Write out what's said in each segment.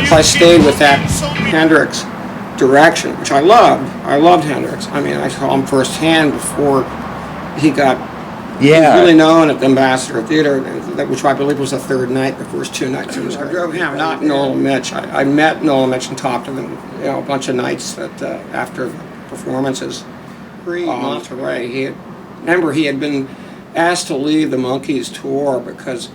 if I stayed with that Hendrix direction, which I loved Hendrix. I mean, I saw him firsthand before he got really known at the Ambassador Theater, which I believe was the third night, the first two nights. I drove him, not Noel and Mitch. I met Noel and Mitch and talked to them, a bunch of nights that after the performances. 3 months away, he had been asked to leave the Monkees tour because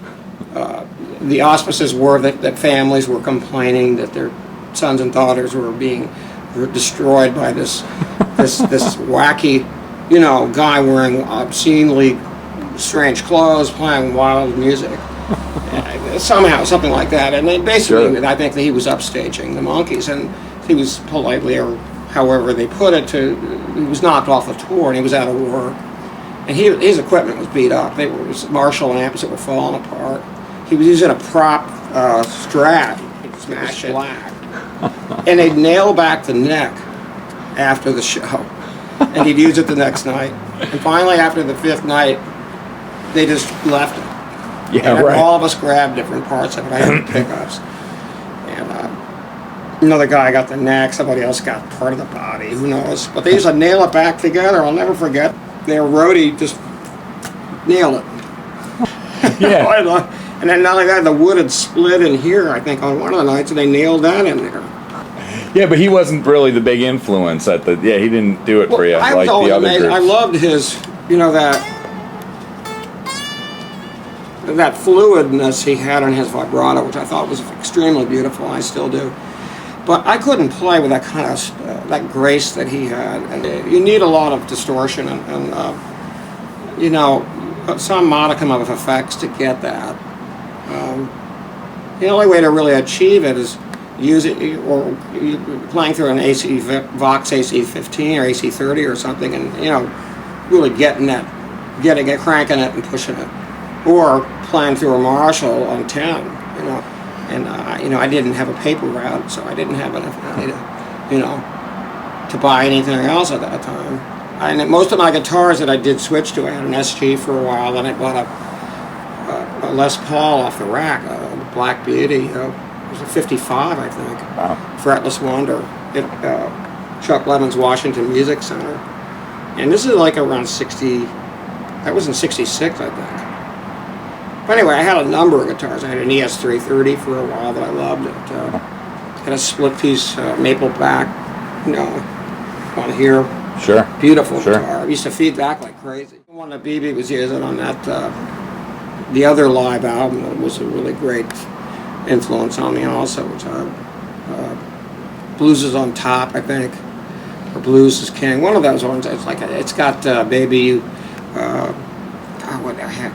the auspices were that families were complaining that their sons and daughters were being destroyed by this wacky, guy wearing obscenely strange clothes, playing wild music, somehow, something like that. And they basically, I think that he was upstaging the Monkees, and he was politely, or however they put it, he was knocked off the tour, and he was out of work. And his equipment was beat up. It was Marshall amps that were falling apart. He was using a prop Strat, smashed black, and they'd nail back the neck after the show, and he'd use it the next night. And finally, after the 5th night, they just left it. Yeah, and right. All of us grabbed different parts of it. I had the pickups, and another guy got the neck. Somebody else got part of the body. Who knows? But they used to nail it back together. I'll never forget. Their roadie just nailed it. Yeah. And then not only that, the wood had split in here, I think, on one of the nights, and they nailed that in there. Yeah, but he wasn't really the big influence at the. Yeah, he didn't do it for you like the other groups. I loved his, that fluidness he had on his vibrato, which I thought was extremely beautiful. I still do. But I couldn't play with that kind of that grace that he had, and you need a lot of distortion and some modicum of effects to get that. The only way to really achieve it is playing through an Vox AC15 or AC30 or something, and really getting it, cranking it and pushing it, or playing through a Marshall on 10, And I didn't have a paper route, so I didn't have enough money to buy anything else at that time. And most of my guitars that I did switch to, I had an SG for a while, then I bought a Les Paul off the rack, a Black Beauty. It was a 55, I think. Wow. Fretless Wonder at Chuck Lemon's Washington Music Center. And this is like around 60, that was in 66, I think. But anyway, I had a number of guitars. I had an ES330 for a while that I loved. It had a split piece maple back, on here. Sure. Beautiful guitar. It used to feed back like crazy. The one that BB was using on that, the other live album was a really great influence on me also, which Blues is on Top, I think, or Blues is King. One of those ones. It's got Baby, what the heck,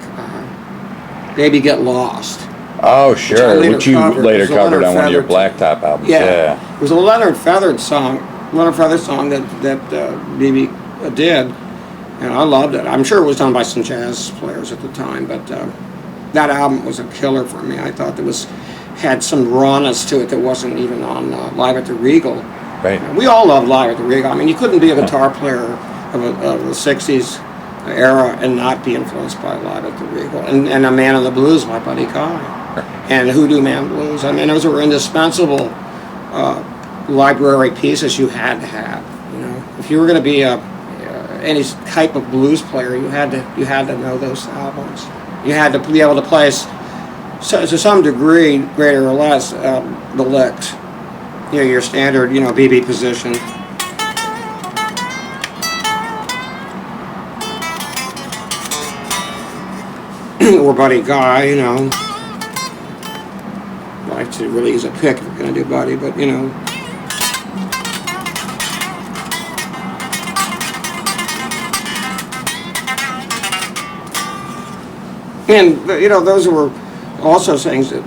Baby Get Lost. Oh, sure, which you later covered on one of your Feathered Blacktop albums. Yeah. It was a Leonard Feathered song that BB did, and I loved it. I'm sure it was done by some jazz players at the time, but that album was a killer for me. I thought had some rawness to it that wasn't even on Live at the Regal. Right. We all loved Live at the Regal. I mean, you couldn't be a guitar player of the 60s era and not be influenced by Live at the Regal. And A Man in the Blues by Buddy Guy. And Hoodoo Man Blues. I mean, those were indispensable library pieces you had to have. If you were going to be any type of blues player, you had to know those albums. You had to be able to play, to some degree, greater or less, the licks. Your standard, BB position. Or Buddy Guy, I like to really use a pick if you're going to do Buddy, but And those were also things that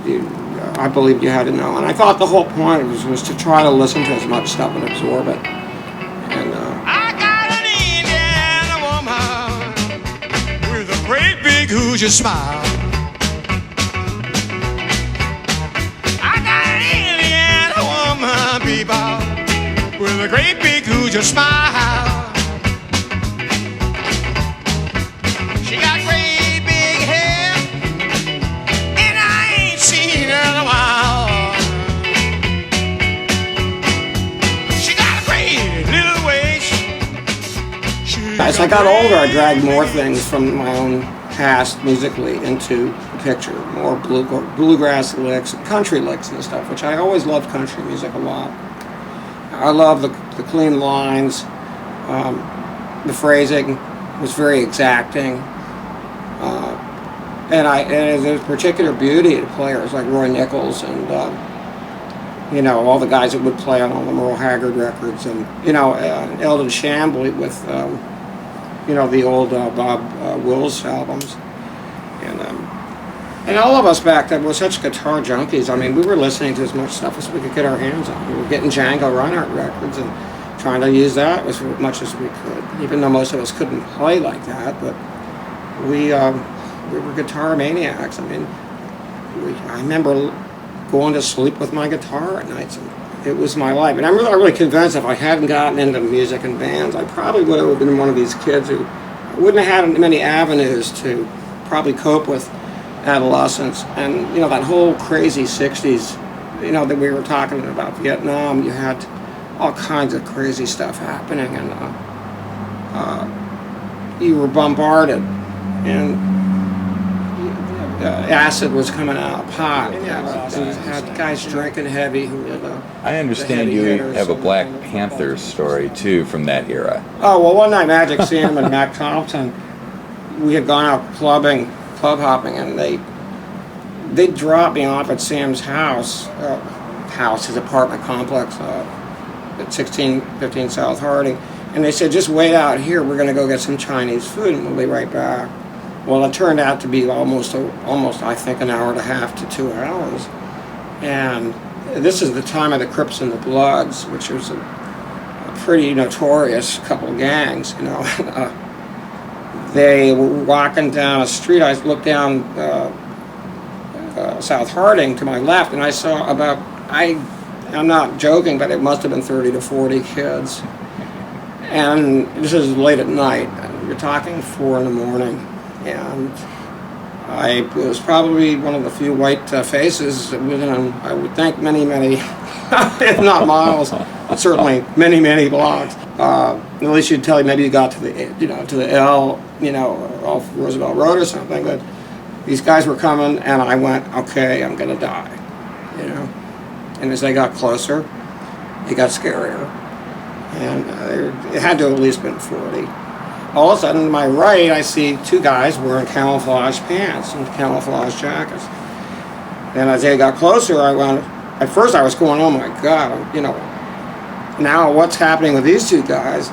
I believed you had to know. And I thought the whole point was to try to listen to as much stuff and absorb it. And I got an Indiana woman with a great big Hoosier smile. I got an Indiana woman, people, with a great big Hoosier smile. She got great I got older, I dragged more things from my own past musically into the picture, more bluegrass licks, country licks and stuff, which I always loved country music a lot. I love the clean lines, the phrasing was very exacting, and there's particular beauty to players like Roy Nichols and all the guys that would play on all the Merle Haggard records, and Eldon Chambly with the old Bob Wills albums, and all of us back then were such guitar junkies. I mean, we were listening to as much stuff as we could get our hands on. We were getting Django Reinhardt records and trying to use that as much as we could, even though most of us couldn't play like that. But we were guitar maniacs. I mean, I remember going to sleep with my guitar at nights. It was my life. And I'm really convinced if I hadn't gotten into music and bands, I probably would have been one of these kids who wouldn't have had many avenues to probably cope with adolescence. And, that whole crazy 60s, that we were talking about Vietnam, you had all kinds of crazy stuff happening, and you were bombarded, and acid was coming out of pot. You had guys drinking heavy who were I understand you have a Black Panthers story too from that era. Oh, well, one night Magic Sam and Mac Thompson, we had gone out club hopping, and they dropped me off at Sam's house, his apartment complex at 1615 South Harding, and they said, just wait out here, we're going to go get some Chinese food and we'll be right back. Well, it turned out to be almost I think an hour and a half to 2 hours. And this is the time of the Crips and the Bloods, which was a pretty notorious couple of gangs, They were walking down a street. I looked down South Harding to my left, and I saw I'm not joking, but it must have been 30 to 40 kids. And this is late at night. You're talking 4 in the morning. And I was probably one of the few white faces within, I would think, many, if not miles, but certainly many, many blocks. At least you'd tell you maybe you got to the L, off Roosevelt Road or something. But these guys were coming, and I went, okay, I'm gonna die, And as they got closer, it got scarier, and it had to have at least been 40. All of a sudden, to my right, I see 2 guys wearing camouflage pants and camouflage jackets. And as they got closer, I went, at first I was going, oh my God, now what's happening with these 2 guys?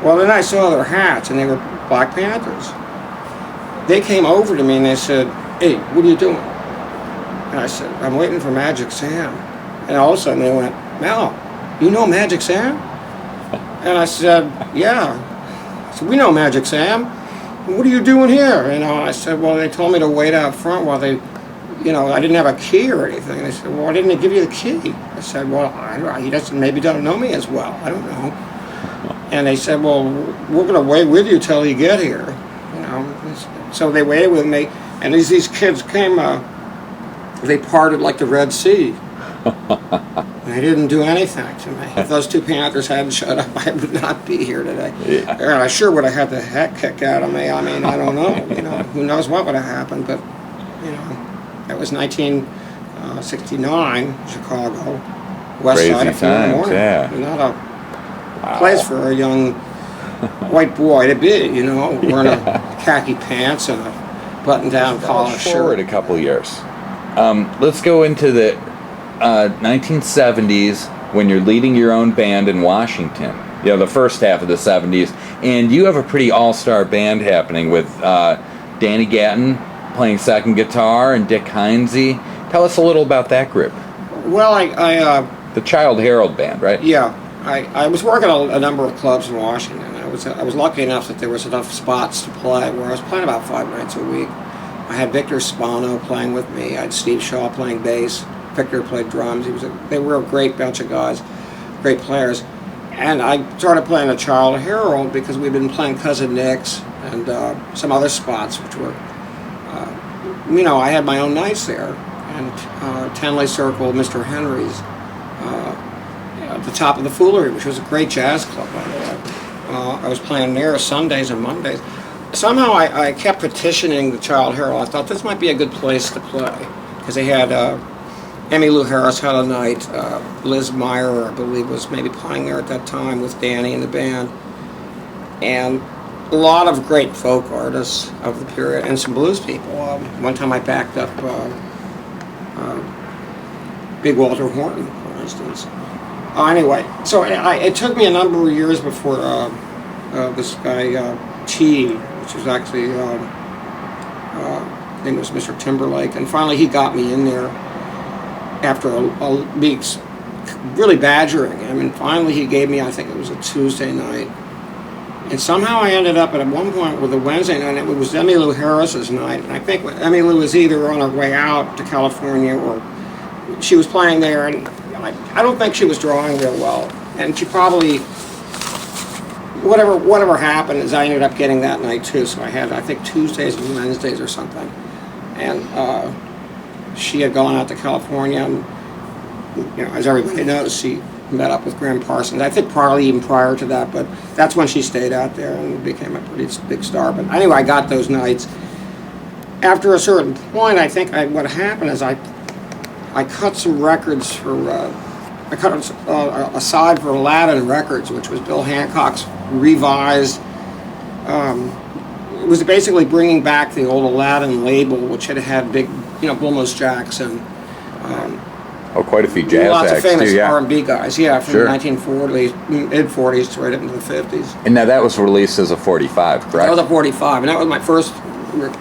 Well, then I saw their hats, and they were Black Panthers. They came over to me and they said, hey, what are you doing? And I said, I'm waiting for Magic Sam. And all of a sudden they went, Mel, you know Magic Sam? And I said, yeah. So we know Magic Sam. What are you doing here? I said, well, they told me to wait out front while they, I didn't have a key or anything. They said, well, why didn't they give you the key? I said, well, he maybe doesn't know me as well. I don't know. And they said, well, we're going to wait with you till you get here. So they waited with me, and as these kids came, they parted like the Red Sea. They didn't do anything to me. If those 2 Panthers hadn't shut up, I would not be here today. Yeah. And I sure would have had the heck kicked out of me. I mean, I don't know. Who knows what would have happened? But that was 1969, Chicago, West Crazy Side at 4 in the morning. Yeah. Not a place for a young white boy to be. Wearing a khaki pants and a button-down collar shirt. Forward a couple years. Let's go into the 1970s when you're leading your own band in Washington. The first half of the 70s, and you have a pretty all-star band happening with Danny Gatton playing second guitar and Dick Heinze. Tell us a little about that group. Well, the Child Herald Band, right? Yeah, I was working at a number of clubs in Washington. I was lucky enough that there was enough spots to play where I was playing about 5 nights a week. I had Victor Spano playing with me. I had Steve Shaw playing bass. Victor played drums. They were a great bunch of guys, great players. And I started playing the Child Herald because we'd been playing Cousin Nick's and some other spots, which were, I had my own nights there. And Tenley Circle, Mr. Henry's, at the top of the Foolery, which was a great jazz club, by the way. I was playing there Sundays and Mondays. Somehow I kept petitioning the Child Herald. I thought this might be a good place to play because they had Emmylou Harris had a night. Liz Meyer, I believe, was maybe playing there at that time with Danny and the band, and a lot of great folk artists of the period and some blues people. One time I backed up Big Walter Horton, for instance. Anyway, so it took me a number of years before this guy Chi, which was actually his name was Mr. Timberlake, and finally he got me in there after a week's really badgering him, and finally he gave me, I think it was a Tuesday night, and somehow I ended up at one point with a Wednesday night, and it was Emmylou Harris's night, and I think Emmylou was either on her way out to California or she was playing there, and I don't think she was drawing real well, and she probably, whatever happened is I ended up getting that night too, so I had, I think, Tuesdays and Wednesdays or something, and she had gone out to California, and as everybody knows, she met up with Graham Parsons. I think probably even prior to that, but that's when she stayed out there and became a pretty big star. But anyway, I got those nights. After a certain point, I think what happened is I cut some records for, I cut a side for Aladdin Records, which was Bill Hancock's revised. It was basically bringing back the old Aladdin label, which had big, Bull Moose Jackson. Quite a few jazz lots acts of famous too, yeah. R&B guys, from Sure. the 1940s, mid-40s to right up into the 50s. And now that was released as a 45, correct? That was a 45, and that was my first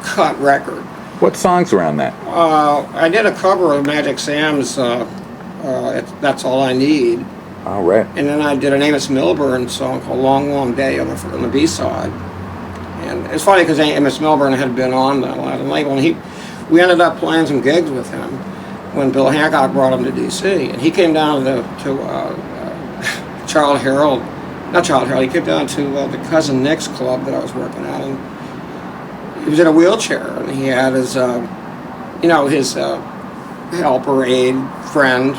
cut record. What songs were on that? I did a cover of Magic Sam's That's All I Need. All right. And then I did an Amos Milburn song called Long, Long Day on the B-side. And it's funny because Amos Milburn had been on the Aladdin label, and we ended up playing some gigs with him when Bill Hancock brought him to D.C. And he came down to Child Herald, not Child Herald, he came down to the Cousin Nick's club that I was working at, and he was in a wheelchair, and he had his, his helper, aide, friend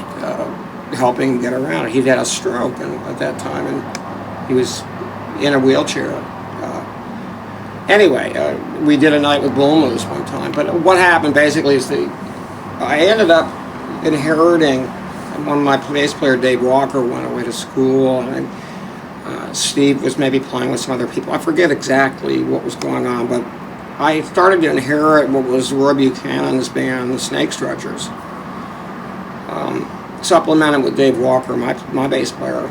helping him get around. He'd had a stroke at that time, and he was in a wheelchair. Anyway, we did a night with Bull Moose one time, but what happened basically is I ended up inheriting, one of my bass player, Dave Walker, went away to school, and Steve was maybe playing with some other people. I forget exactly what was going on, but I started to inherit what was Roy Buchanan's band, the Snake Stretchers, supplemented with Dave Walker, my bass player.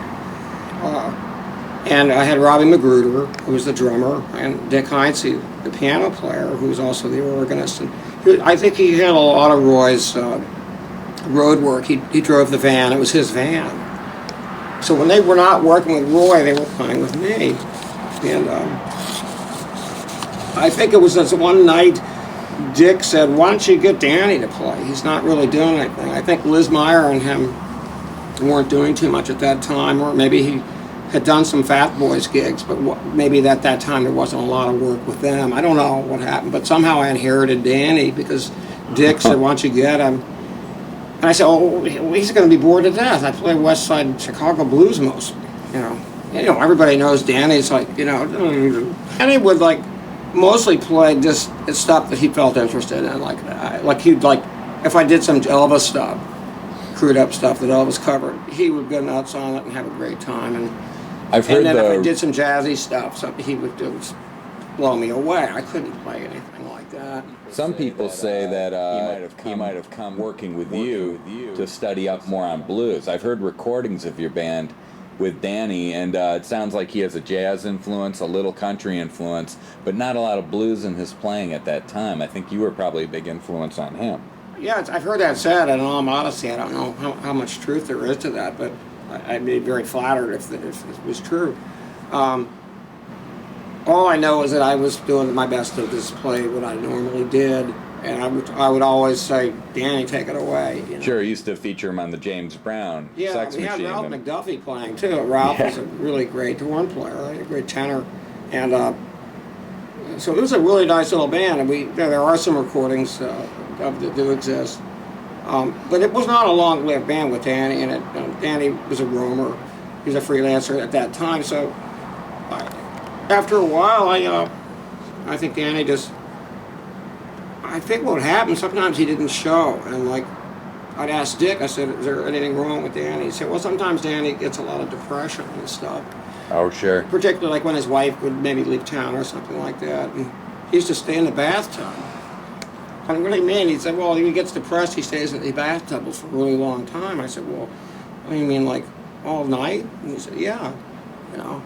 And I had Robbie Magruder, who was the drummer, and Dick Heinze, the piano player, who was also the organist. And I think he had a lot of Roy's road work. He drove the van. It was his van. So when they were not working with Roy, they were playing with me. And I think it was this one night Dick said, "Why don't you get Danny to play? He's not really doing anything." I think Liz Meyer and him weren't doing too much at that time, or maybe he had done some Fat Boys gigs, but maybe at that time there wasn't a lot of work with them. I don't know what happened, but somehow I inherited Danny because Dick said, "Why don't you get him?" And I said, "Oh, he's going to be bored to death. I play West Side Chicago blues most, everybody knows Danny's Danny would mostly play just stuff that he felt interested in, if I did some Elvis stuff, screwed up stuff that Elvis covered, he would go nuts on it and have a great time. And I've heard then if I did some jazzy stuff, he would blow me away. I couldn't play anything like that. Some people say that he might have come working with you to study up more on blues. I've heard recordings of your band with Danny, and it sounds like he has a jazz influence, a little country influence, but not a lot of blues in his playing at that time. I think you were probably a big influence on him. Yeah, I've heard that said, and in all modesty, I don't know how much truth there is to that, but I'd be very flattered if it was true. All I know is that I was doing my best to display what I normally did, and I would always say, "Danny, take it away." Sure, you used to feature him on the James Brown Sex we Machine. had Ralph McDuffie playing too. Ralph was a really great horn player, a great tenor, and so it was a really nice little band. And there are some recordings that do exist, but it was not a long-lived band with Danny in it. Danny was a roamer; he was a freelancer at that time, so. after a while, I think Danny just, I think what happened, sometimes he didn't show, and like, I'd ask Dick, I said, is there anything wrong with Danny? He said, well, sometimes Danny gets a lot of depression and stuff. Oh, sure. Particularly like when his wife would maybe leave town or something like that, and he used to stay in the bathtub. I said, what do you mean? He said, well, he gets depressed, he stays in the bathtub for a really long time. I said, well, what do you mean, like, all night? And he said, yeah, you know.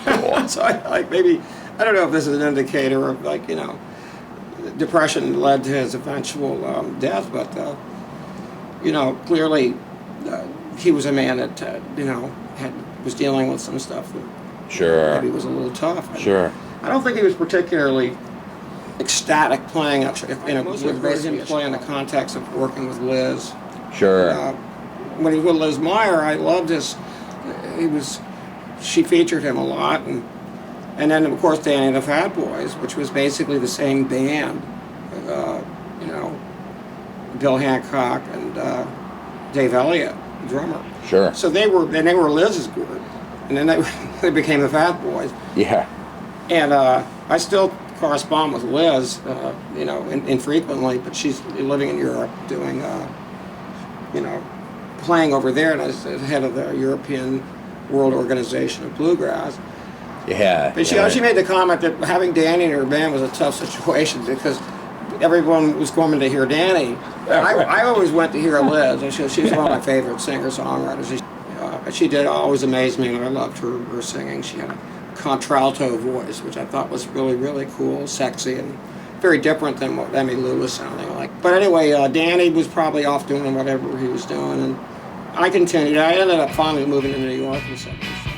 Cool. So maybe, I don't know if this is an indicator of, like, you know, depression led to his eventual death, but, you know, clearly he was a man that, you know, was dealing with some stuff that Sure. maybe was a little tough. Sure. I don't think he was particularly ecstatic playing, you know, with him play in the context of working with Liz. Sure. When he was with Liz Meyer, I loved she featured him a lot, and then of course Danny and the Fat Boys, which was basically the same band, you know, Bill Hancock and Dave Elliott, drummer. Sure. So they were Liz's group, and then they became the Fat Boys. Yeah. And I still correspond with Liz, you know, infrequently, but she's living in Europe doing, you know, playing over there, and as head of the European World Organization of Bluegrass. Yeah. But she made the comment that having Danny in her band was a tough situation because everyone was coming to hear Danny. I always went to hear Liz. She's one of my favorite singer-songwriters. She did always amaze me, and I loved her singing. She had a contralto voice, which I thought was really, really cool, sexy, and very different than what Emmy Lou was sounding like. But anyway, Danny was probably off doing whatever he was doing, and I continued. I ended up finally moving to New York in '74.